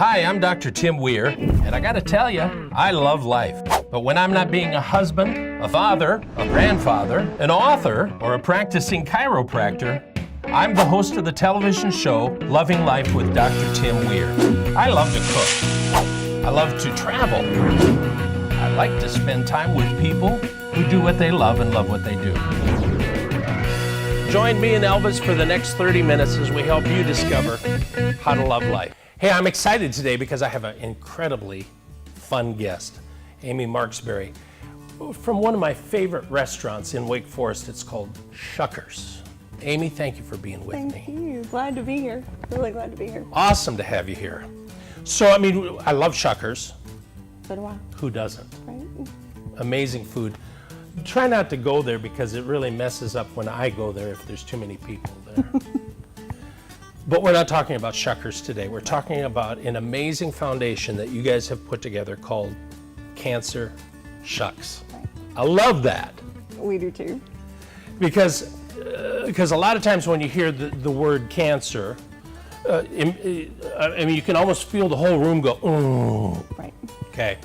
Hi, I'm Dr. Tim Weir, and I gotta tell you, I love life. But when I'm not being a husband, a father, a grandfather, an author, or a practicing chiropractor, I'm the host of the television show, Loving Life with Dr. Tim Weir. I love to cook. I love to travel. I like to spend time with people who do what they love and love what they do. Join me and Elvis for the next 30 minutes as we help you discover how to love life. Hey, I'm excited today because I have an incredibly fun guest, Amy Marksberry, from one of my favorite restaurants in Wake Forest. It's called Shuckers. Amy, thank you for being with me. Thank you. Glad to be here. Really glad to be here. Awesome to have you here. So, I mean, I love Shuckers. So do I. Who doesn't? Right? Amazing food. Try not to go there because it really messes up when I go there if there's too many people there. But we're not talking about Shuckers today. We're talking about an amazing foundation that you guys have put together called Cancer Shucks. Right. I love that. We do too. Because a lot of times when you hear the word cancer, I mean, you can almost feel the whole room go, oh. Right. Okay.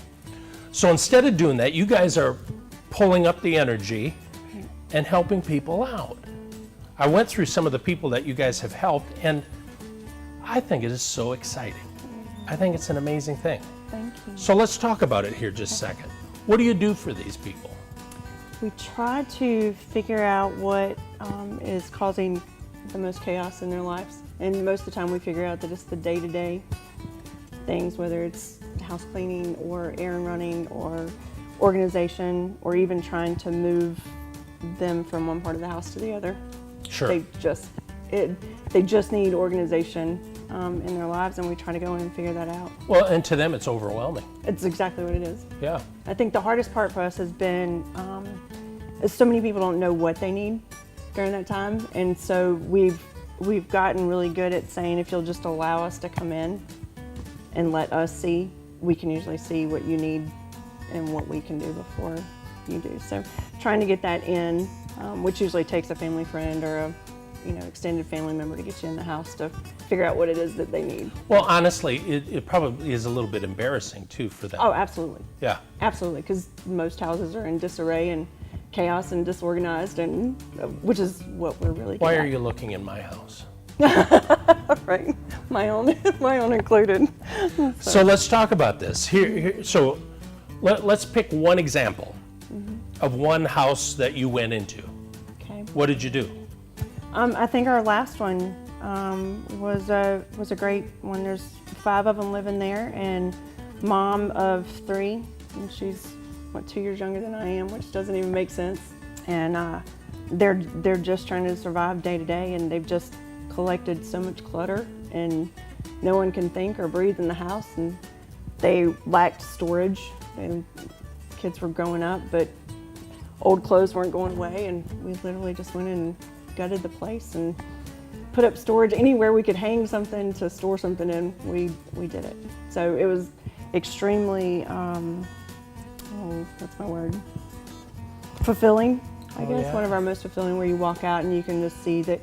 So instead of doing that, you guys are pulling up the energy and helping people out. I went through some of the people that you guys have helped, and I think it is so exciting. I think it's an amazing thing. Thank you. So let's talk about it here just a second. What do you do for these people? We try to figure out what is causing the most chaos in their lives. And most of the time we figure out that it's the day-to-day things, whether it's house cleaning or errand running or organization, or even trying to move them from one part of the house to the other. Sure. They just need organization in their lives, and we try to go in and figure that out. Well, and to them it's overwhelming. It's exactly what it is. Yeah. I think the hardest part for us has been so many people don't know what they need during that time, and so we've gotten really good at saying, if you'll just allow us to come in and let us see, we can usually see what you need and what we can do before you do. So trying to get that in, which usually takes a family friend or a extended family member to get you in the house to figure out what it is that they need. Well, honestly, it probably is a little bit embarrassing too for them. Oh, absolutely. Yeah. Absolutely, because most houses are in disarray and chaos and disorganized, and which is what we're really good Why at. are you looking in my house? Right, my own included. So let's talk about this. So let's pick one example of one house that you went into. Okay. What did you do? I think our last one was a great one. There's 5 of them living there, and mom of 3, and she's 2 years younger than I am, which doesn't even make sense. And they're just trying to survive day to day, and they've just collected so much clutter, and no one can think or breathe in the house, and they lacked storage. And kids were growing up, but old clothes weren't going away, and we literally just went in and gutted the place and put up storage anywhere we could hang something to store something in. We did it. So it was extremely what's my word, fulfilling, I guess. Yeah. One of our most fulfilling, where you walk out and you can just see that,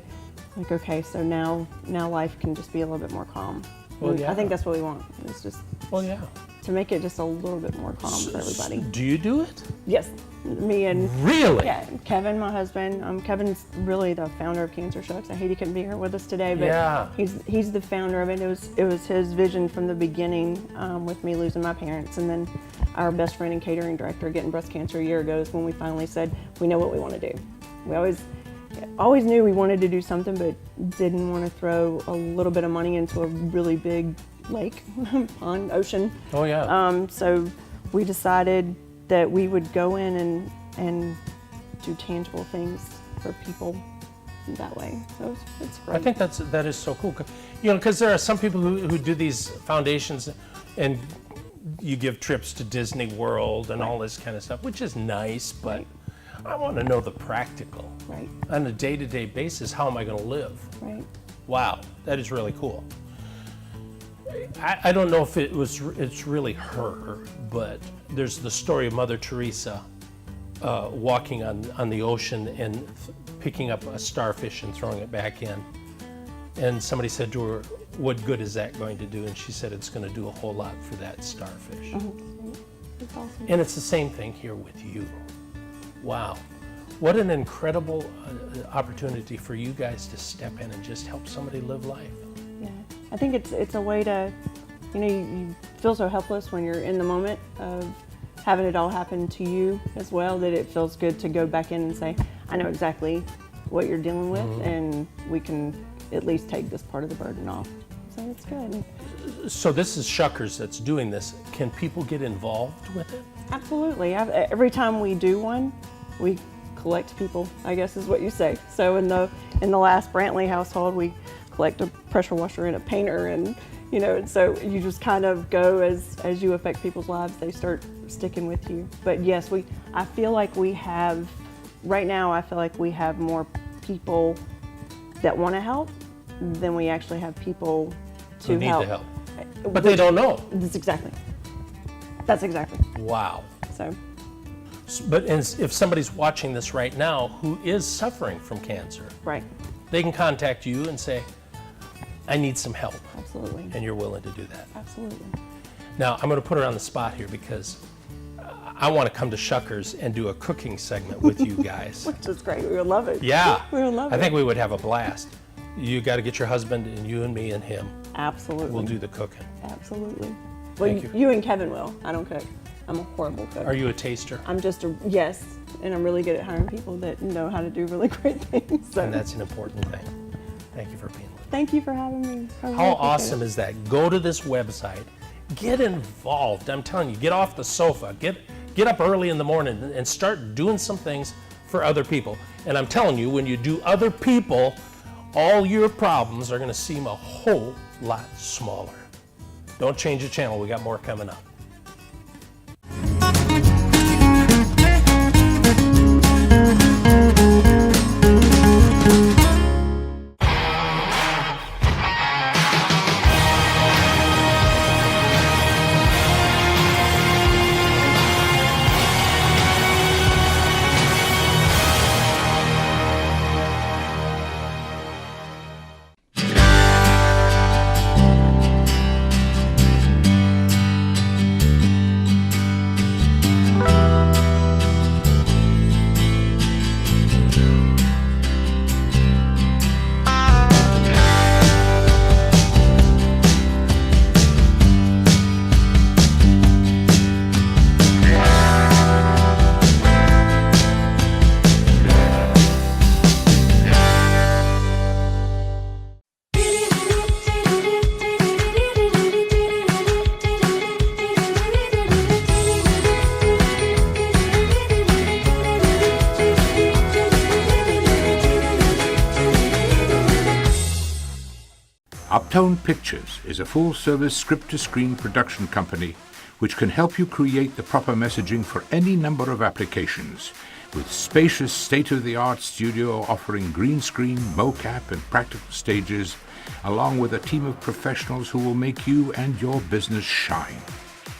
like, okay, so now life can just be a little bit more calm. Well, yeah. I think that's what we want. It's just Well, yeah. to make it just a little bit more calm for everybody. Do you do it? Yes, me and Really? yeah, Kevin, my husband. Kevin's really the founder of Cancer Shucks. I hate he couldn't be here with us today, but Yeah. he's the founder of it. It was his vision from the beginning, with me losing my parents, and then our best friend and catering director getting breast cancer a year ago is when we finally said, we know what we want to do. We always knew we wanted to do something, but didn't want to throw a little bit of money into a really big lake, pond, ocean. Oh, yeah. So we decided that we would go in and do tangible things for people that way. So it's great. I think that is so cool. Because there are some people who do these foundations, and you give trips to Disney World and all this kind of stuff, which is nice, but Right. I want to know the practical. Right. On a day-to-day basis, how am I going to live? Right. Wow, that is really cool. I don't know if it's really her, but there's the story of Mother Teresa walking on the ocean and picking up a starfish and throwing it back in. and somebody said to her, what good is that going to do? And she said, it's going to do a whole lot for that starfish. That's awesome. And it's the same thing here with you. Wow. What an incredible opportunity for you guys to step in and just help somebody live life. Yeah, I think it's a way to, you feel so helpless when you're in the moment of having it all happen to you as well, that it feels good to go back in and say, I know exactly what you're dealing with, and we can at least take this part of the burden off. So it's good. So this is Shuckers that's doing this. Can people get involved with it? Absolutely. Every time we do one, we collect people, I guess is what you say. So in the last Brantley household, we collect a pressure washer and a painter, and and so you just kind of go as you affect people's lives, they start sticking with you. But yes, I feel like we have, right now I feel like we have more people that want to help than we actually have people to Who need help. the help. But they don't know. That's exactly. Wow. So. But if somebody's watching this right now who is suffering from cancer, Right. they can contact you and say, I need some help. Absolutely. And you're willing to do that. Absolutely. Now, I'm going to put her on the spot here because I want to come to Shuckers and do a cooking segment with you guys. Which is great. We would love it. Yeah. We would love it. I think we would have a blast. You got to get your husband, and you and me and him. Absolutely. We'll do the cooking. Absolutely. Well, Thank you. you and Kevin will. I don't cook. I'm a horrible cook. Are you a taster? I'm just yes, and I'm really good at hiring people that know how to do really great things. So. And that's an important thing. Thank you for being with me. Thank you for having me. I really How appreciate awesome it. is that? Go to this website, get involved. I'm telling you, get off the sofa, get up early in the morning and start doing some things for other people. And I'm telling you, when you do other people, all your problems are going to seem a whole lot smaller. Don't change the channel. We got more coming up. Uptone Pictures is a full-service script-to-screen production company which can help you create the proper messaging for any number of applications, with spacious state-of-the-art studio offering green screen, mocap, and practical stages, along with a team of professionals who will make you and your business shine.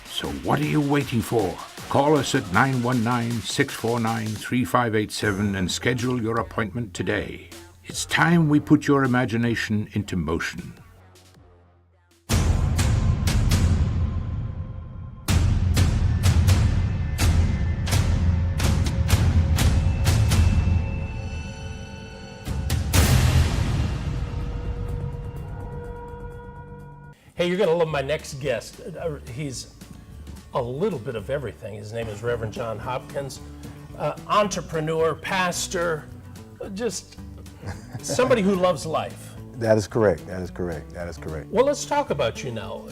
So what are you waiting for? Call us at 919-649-3587 and schedule your appointment today. It's time we put your imagination into motion. Hey, you're going to love my next guest. He's a little bit of everything. His name is Reverend John Hopkins, entrepreneur, pastor, just somebody who loves life. That is correct. That is correct. That is correct. Well, let's talk about you now.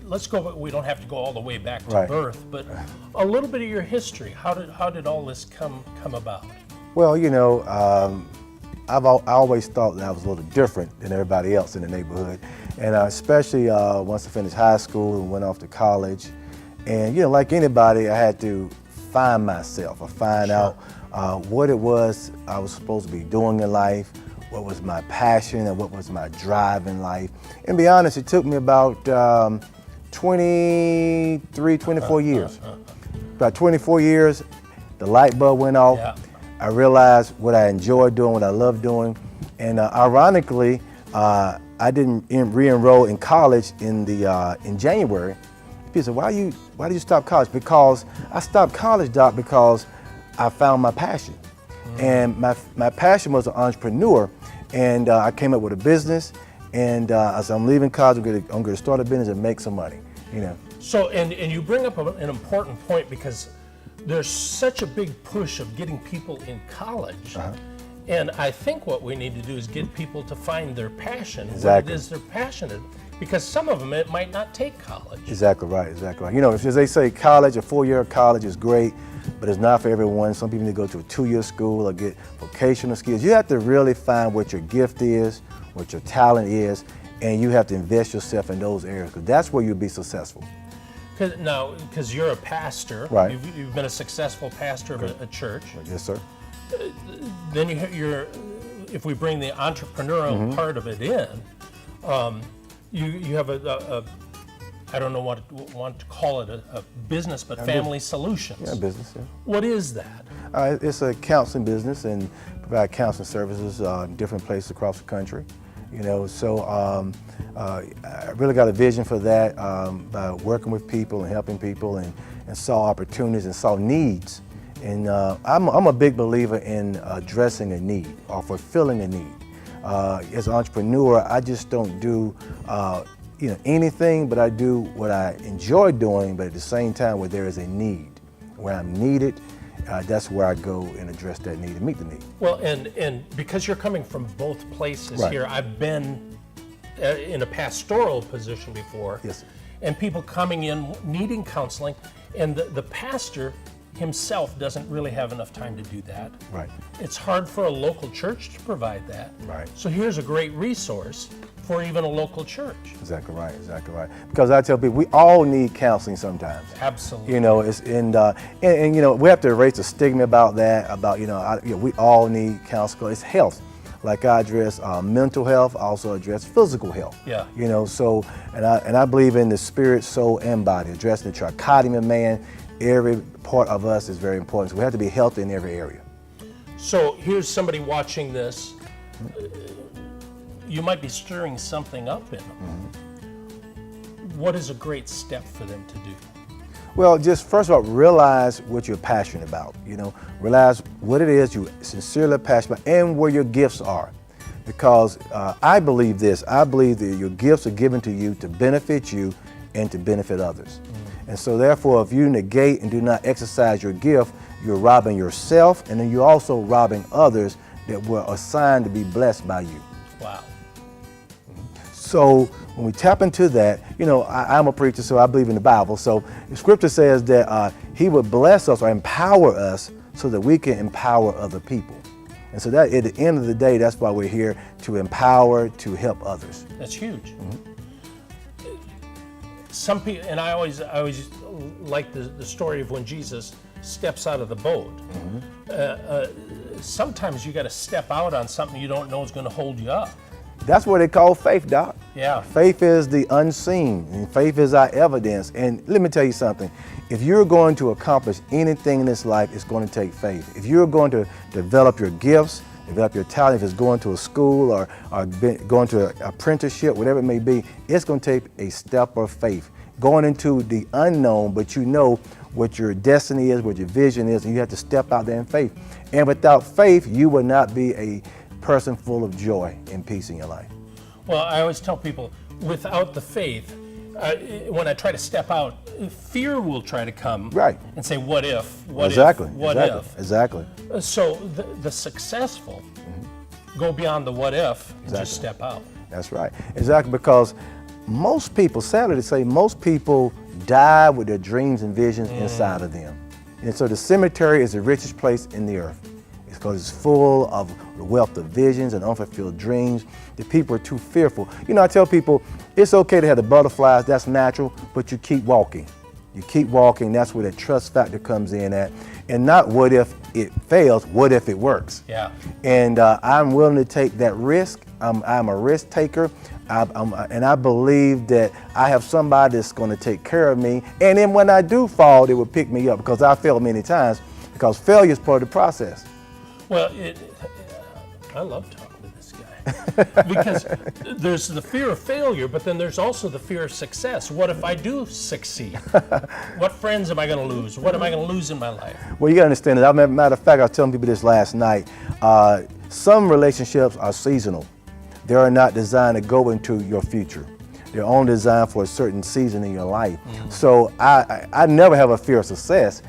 Let's go, we don't have to go all the way back to Right. birth, but a little bit of your history. How did all this come about? Well, you know, I always thought that I was a little different than everybody else in the neighborhood, and especially once I finished high school and went off to college. And you know, like anybody, I had to find myself or find out what it was I was supposed to be doing in life, what was my passion and what was my drive in life. And to be honest, it took me about 23, 24 years. About 24 years, the light bulb went off. Yeah. I realized what I enjoyed doing, what I loved doing, And ironically, I didn't re-enroll in college in January. People said, why did you stop college? Because I stopped college, Doc, because I found my passion. And my passion was an entrepreneur. And I came up with a business. And as I'm leaving college, I'm going to start a business and make some money, you know. So, and you bring up an important point, because there's such a big push of getting people in college. And I think what we need to do is get people to find their passion, Exactly. what it is they're passionate, because some of them, it might not take college. Exactly right, exactly right. You know, as they say, college, a 4-year college is great, but it's not for everyone. Some people need to go to a 2-year school or get vocational skills. You have to really find what your gift is, what your talent is, and you have to invest yourself in those areas, because that's where you'll be successful. Because you're a pastor, Right. You've been a successful pastor of a church. Yes, sir. Then you're, if we bring the entrepreneurial part of it in, you have I don't know what want to call it, a business, but family solutions. Yeah, business, yeah. What is that? It's a counseling business and provide counseling services in different places across the country. You know, so I really got a vision for that by working with people and helping people and saw opportunities and saw needs. And I'm a big believer in addressing a need or fulfilling a need. As an entrepreneur, I just don't do anything, but I do what I enjoy doing, but at the same time where there is a need, where I'm needed, that's where I go and address that need and meet the need. Well, and because you're coming from both places Right. here, I've been in a pastoral position before. Yes, sir. And people coming in needing counseling, and the pastor himself doesn't really have enough time to do that. Right. It's hard for a local church to provide that. Right. So here's a great resource for even a local church. Exactly right, exactly right. Because I tell people, we all need counseling sometimes. Absolutely. You know, and you know, we have to erase the stigma about that. About we all need counseling. It's health. Like I address mental health, I also address physical health. Yeah. You know, so and I believe in the spirit, soul, and body. Addressing the trichotomy of man. Every part of us is very important. So we have to be healthy in every area. So here's somebody watching this. You might be stirring something up in them. What is a great step for them to do? Well, just first of all, realize what you're passionate about. You know, realize what it is you sincerely passionate about and where your gifts are. Because I believe this. I believe that your gifts are given to you to benefit you and to benefit others. And so therefore, if you negate and do not exercise your gift, you're robbing yourself, and then you're also robbing others that were assigned to be blessed by you. Wow. So when we tap into that, you know, I'm a preacher, so I believe in the Bible. So the scripture says that he would bless us or empower us so that we can empower other people. And so that at the end of the day, that's why we're here, to empower, to help others. That's huge. Some people, and I always like the story of when Jesus steps out of the boat. Sometimes you got to step out on something you don't know is going to hold you up. That's what they call faith, Doc. Yeah. Faith is the unseen, and faith is our evidence. And let me tell you something. If you're going to accomplish anything in this life, it's going to take faith. If you're going to develop your gifts, develop your talent, if it's going to a school or going to an apprenticeship, whatever it may be, it's going to take a step of faith. Going into the unknown, but you know what your destiny is, what your vision is, and you have to step out there in faith. And without faith, you will not be a person full of joy and peace in your life. Well, I always tell people, without the faith, when I try to step out, fear will try to come Right. and say, what if? What Exactly. if? What exactly. if? Exactly. So the successful go beyond the what if and just step out. That's right. Exactly, because most people, sadly to say, most people die with their dreams and visions inside of them. And so the cemetery is the richest place in the earth. It's because it's full of the wealth of visions and unfulfilled dreams. The people are too fearful. You know, I tell people, it's okay to have the butterflies, that's natural, but you keep walking. You keep walking, that's where the trust factor comes in at. And not what if it fails, what if it works? Yeah. And I'm willing to take that risk. I'm a risk taker. And I believe that I have somebody that's going to take care of me. And then when I do fall, they will pick me up, because I failed many times, because failure is part of the process. Well, I love talking to this guy. Because there's the fear of failure, but then there's also the fear of success. What if I do succeed? What friends am I going to lose? What am I going to lose in my life? Well, you got to understand that. Matter of fact, I was telling people this last night. Some relationships are seasonal. They are not designed to go into your future. They're only designed for a certain season in your life. So I never have a fear of success,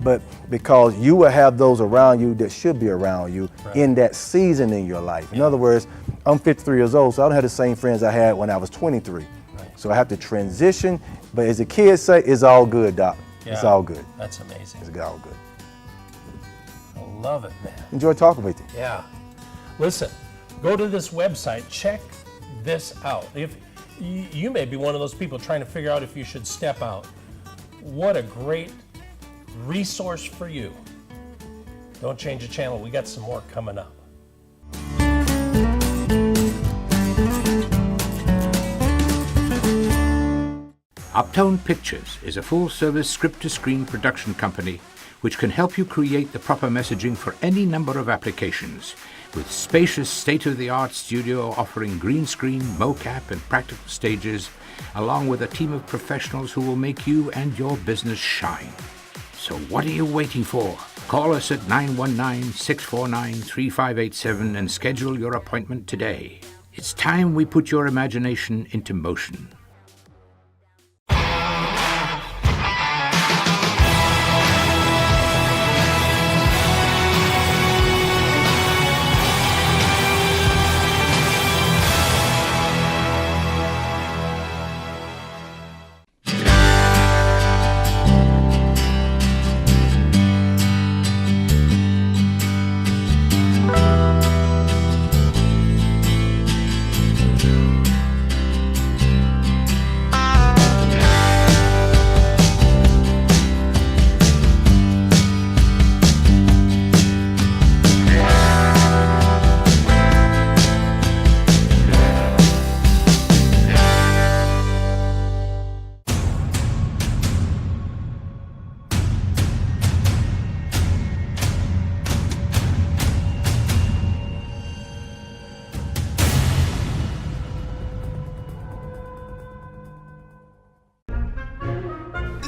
but because you will have those around you that should be around you in that season in your life. In other words, I'm 53 years old, so I don't have the same friends I had when I was 23. So I have to transition, but as the kids say, it's all good, Doc. Yeah, it's all good. That's amazing. It's all good. I love it, man. Enjoy talking with you. Yeah. Listen, go to this website, check this out. If you may be one of those people trying to figure out if you should step out. What a great resource for you. Don't change the channel. We got some more coming up. Uptone Pictures is a full-service script-to-screen production company which can help you create the proper messaging for any number of applications, with spacious state-of-the-art studio offering green screen, mocap, and practical stages, along with a team of professionals who will make you and your business shine. So what are you waiting for? Call us at 919-649-3587 and schedule your appointment today. It's time we put your imagination into motion.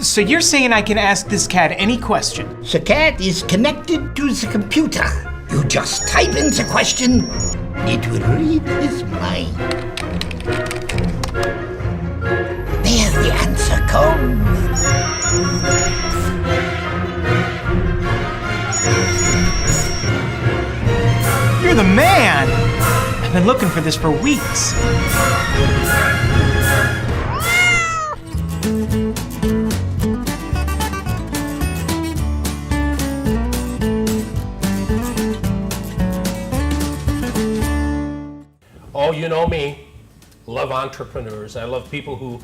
So you're saying I can ask this cat any question? The cat is connected to the computer. You just type in the question, it will read his mind. There the answer comes. You're the man! I've been looking for this for weeks. Oh, you know me. Love entrepreneurs. I love people who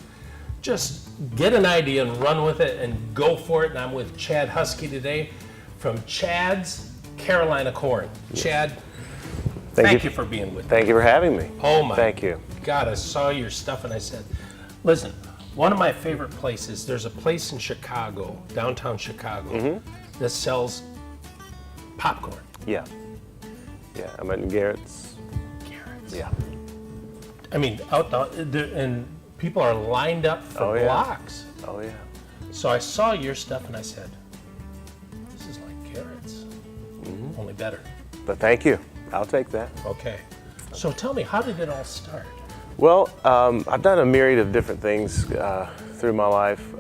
just get an idea and run with it and go for it. And I'm with Chad Husky today from Chad's Carolina Corn. Chad, thank you for being with me. Thank you for having me. Oh my. Thank you. God, I saw your stuff and I said, listen, one of my favorite places, there's a place in Chicago, downtown Chicago, that sells popcorn. Yeah. Yeah, I'm at Garrett's. Garrett's. Yeah. I mean, out there, and people are lined up for blocks. Oh, yeah. So I saw your stuff and I said, this is like Garrett's, only better. But thank you. I'll take that. Okay. So tell me, how did it all start? Well, I've done a myriad of different things through my life.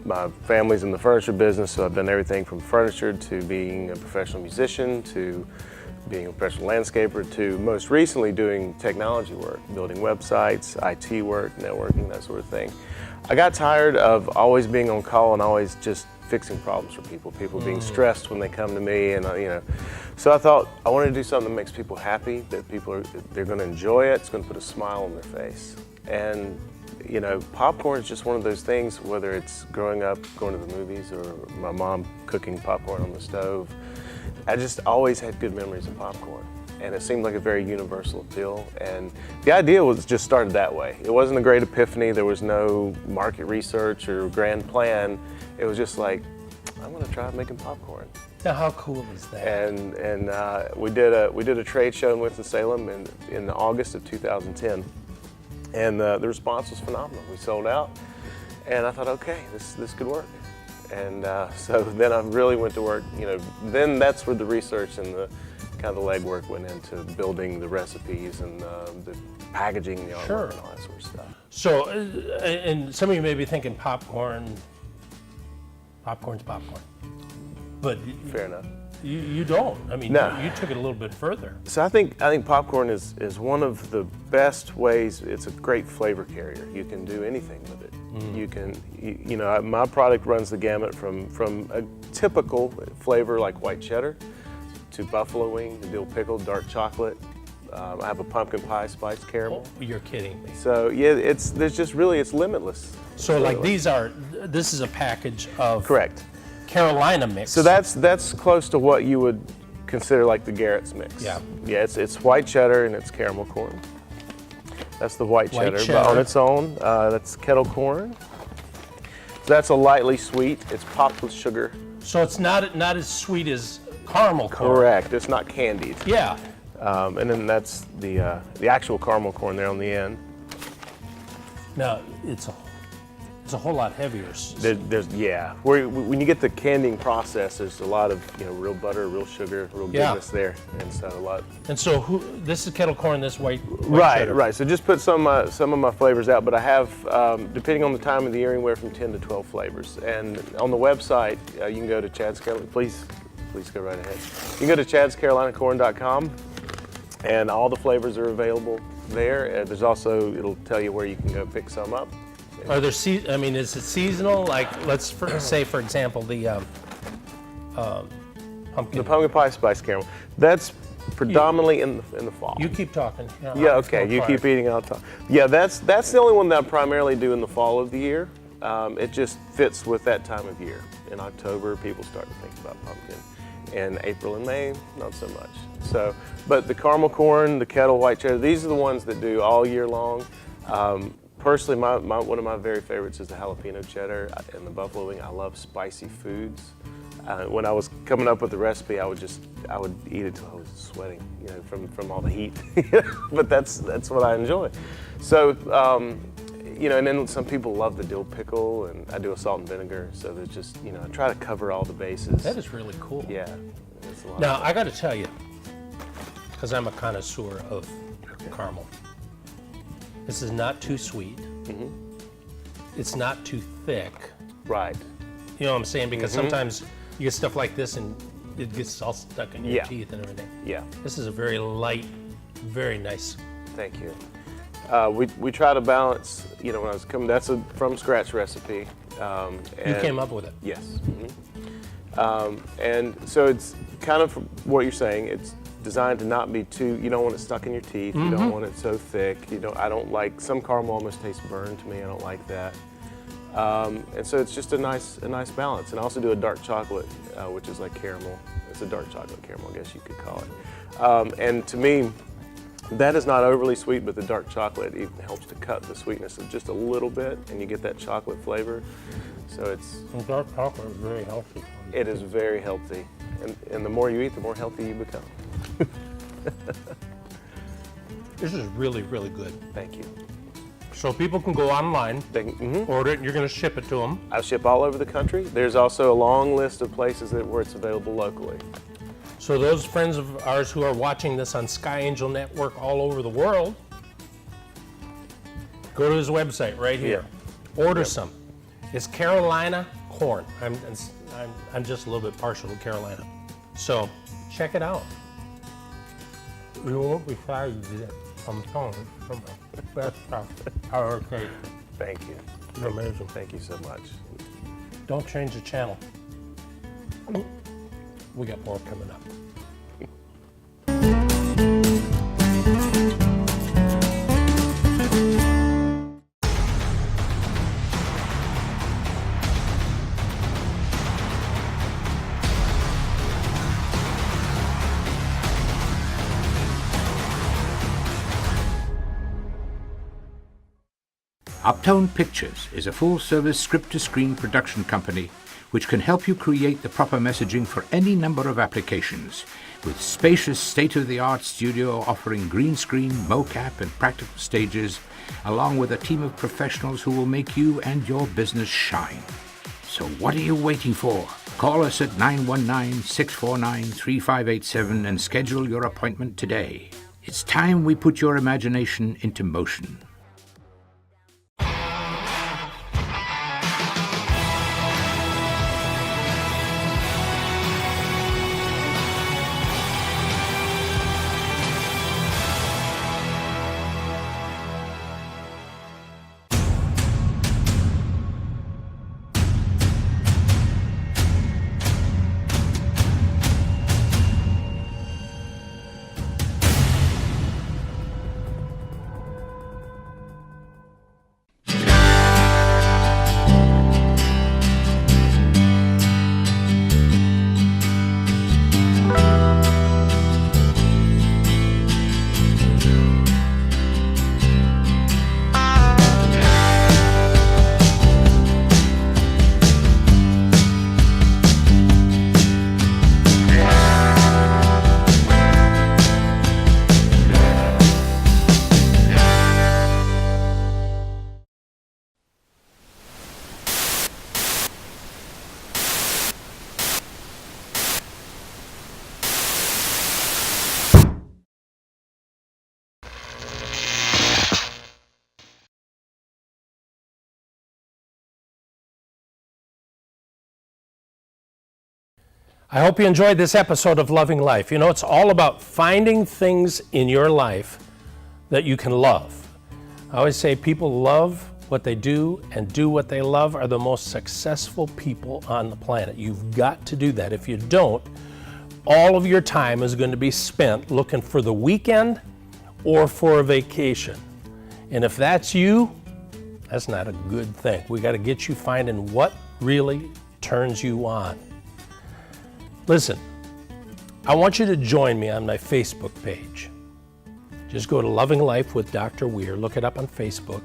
My family's in the furniture business, so I've done everything from furniture to being a professional musician to being a professional landscaper to most recently doing technology work, building websites, IT work, networking, that sort of thing. I got tired of always being on call and always just fixing problems for people being stressed when they come to me, and so I thought I wanted to do something that makes people happy, that they're going to enjoy it, it's going to put a smile on their face. And popcorn is just one of those things, whether it's growing up going to the movies or my mom cooking popcorn on the stove. I just always had good memories of popcorn, and it seemed like a very universal appeal. And the idea was just started that way. It wasn't a great epiphany. There was no market research or grand plan. It was just like, I'm going to try making popcorn. Now, how cool is that? And we did a trade show in Winston-Salem in August of 2010, and the response was phenomenal. We sold out, and I thought, okay, this could work. And so then I really went to work. Then that's where the research and the kind of the legwork went into building the recipes and the packaging, the artwork, and all that sort of stuff. So, and some of you may be thinking popcorn's popcorn, but Fair enough. you don't. I mean, No. you took it a little bit further. So I think popcorn is one of the best ways. It's a great flavor carrier. You can do anything with it. You can, my product runs the gamut from a typical flavor like white cheddar to buffalo wing, to dill pickle, dark chocolate. I have a pumpkin pie spiced caramel. Oh, you're kidding me. So yeah, it's limitless. So It's like limitless. this is a package of Correct. Carolina mix. So that's close to what you would consider like the Garrett's mix. Yeah. Yeah, it's white cheddar and it's caramel corn. That's the white cheddar, but cheddar. on its own, that's kettle corn. So that's a lightly sweet. It's popped with sugar. So it's not as sweet as caramel corn. Correct. It's not candied. Yeah. And then that's the actual caramel corn there on the end. Now it's a whole lot heavier. When you get the candying process, there's a lot of real butter, real sugar, real Yeah. goodness there, and so a lot. And so this is kettle corn. This white Right, cheddar. right. So just put some of my flavors out, but I have, depending on the time of the year, anywhere from 10 to 12 flavors. And on the website, you can go to Chad's Carolina. Please go right ahead. You can go to chadscarolinacorn.com, and all the flavors are available there. There's also, it'll tell you where you can go pick some up. Are there? I mean, is it seasonal? Like, let's say, for example, the pumpkin. The pumpkin pie spice caramel. That's predominantly in the fall. You keep talking. Yeah, okay. You keep eating all the time. Yeah, that's the only one that I primarily do in the fall of the year. It just fits with that time of year. In October, people start to think about pumpkin. In April and May, not so much. So, but the caramel corn, the kettle white cheddar, these are the ones that do all year long. Personally, one of my very favorites is the jalapeno cheddar and the buffalo wing. I love spicy foods. When I was coming up with the recipe, I would eat it till I was sweating, from all the heat. But that's what I enjoy. So, and then some people love the dill pickle, and I do a salt and vinegar. So there's just, I try to cover all the bases. That is really cool. Yeah. It's a lot Now of I got to tell you, because I'm a connoisseur of caramel. This is not too sweet. Mm-hmm. It's not too thick. right. You know what I'm saying? Because Mm-hmm. sometimes you get stuff like this and it gets all stuck in your Yeah. teeth and everything. Yeah. This is a very light, very nice. Thank you. We try to balance, when I was coming, that's a from scratch recipe. You came up with it. Yes. And so it's kind of what you're saying. It's designed to not be too, you don't want it stuck in your teeth. You don't want it so thick. I don't like, some caramel almost tastes burned to me. I don't like that. And so it's just a nice balance. And I also do a dark chocolate, which is like caramel. It's a dark chocolate caramel, I guess you could call it. And to me, that is not overly sweet, but the dark chocolate even helps to cut the sweetness of just a little bit, and you get that chocolate flavor. So And dark chocolate is very healthy. it is very healthy. And the more you eat, the more healthy you become. This is really, really good. Thank you. So people can go online, Mm-hmm. order it, and you're going to ship it to them. I ship all over the country. There's also a long list of places where it's available locally. So those friends of ours who are watching this on Sky Angel Network all over the world, go to his website right here. Order some. It's Carolina corn. I'm just a little bit partial to Carolina. So check it out. You won't be sorry you did it. I'm telling you, some of the best stuff I ever tasted. Thank you. It's amazing. Thank you so much. Don't change the channel. We got more coming up. Uptone Pictures is a full-service script-to-screen production company which can help you create the proper messaging for any number of applications. With spacious state-of-the-art studio offering green screen, mocap, and practical stages, along with a team of professionals who will make you and your business shine. So what are you waiting for? Call us at 919-649-3587 and schedule your appointment today. It's time we put your imagination into motion. I hope you enjoyed this episode of Loving Life. You know, it's all about finding things in your life that you can love. I always say people love what they do and do what they love are the most successful people on the planet. You've got to do that. If you don't, all of your time is going to be spent looking for the weekend or for a vacation. And if that's you, that's not a good thing. We got to get you finding what really turns you on. Listen, I want you to join me on my Facebook page. Just go to Loving Life with Dr. Weir. Look it up on Facebook.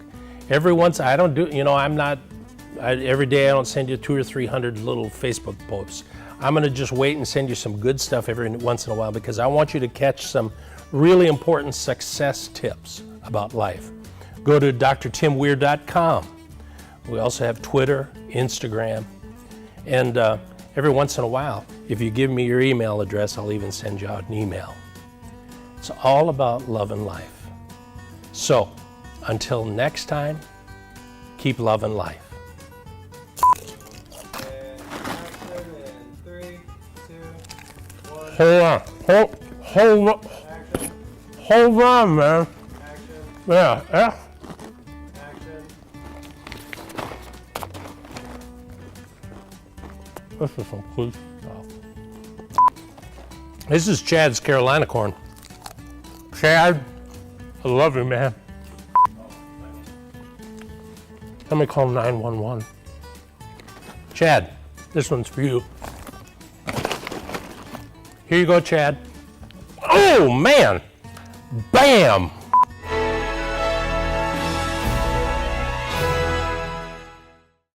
Every once, I don't do, you know, every day I don't send you 200 or 300 little Facebook posts. I'm gonna just wait and send you some good stuff every once in a while because I want you to catch some really important success tips about life. Go to drtimweir.com. We also have Twitter, Instagram, and every once in a while, if you give me your email address, I'll even send you out an email. It's all about love and life. So, until next time, keep loving life. Hold on, man. Yeah. This is some cool stuff. This is Chad's Carolina corn. Chad, I love you, man. Let me call 911. Chad, this one's for you. Here you go, Chad. Oh, man. Bam.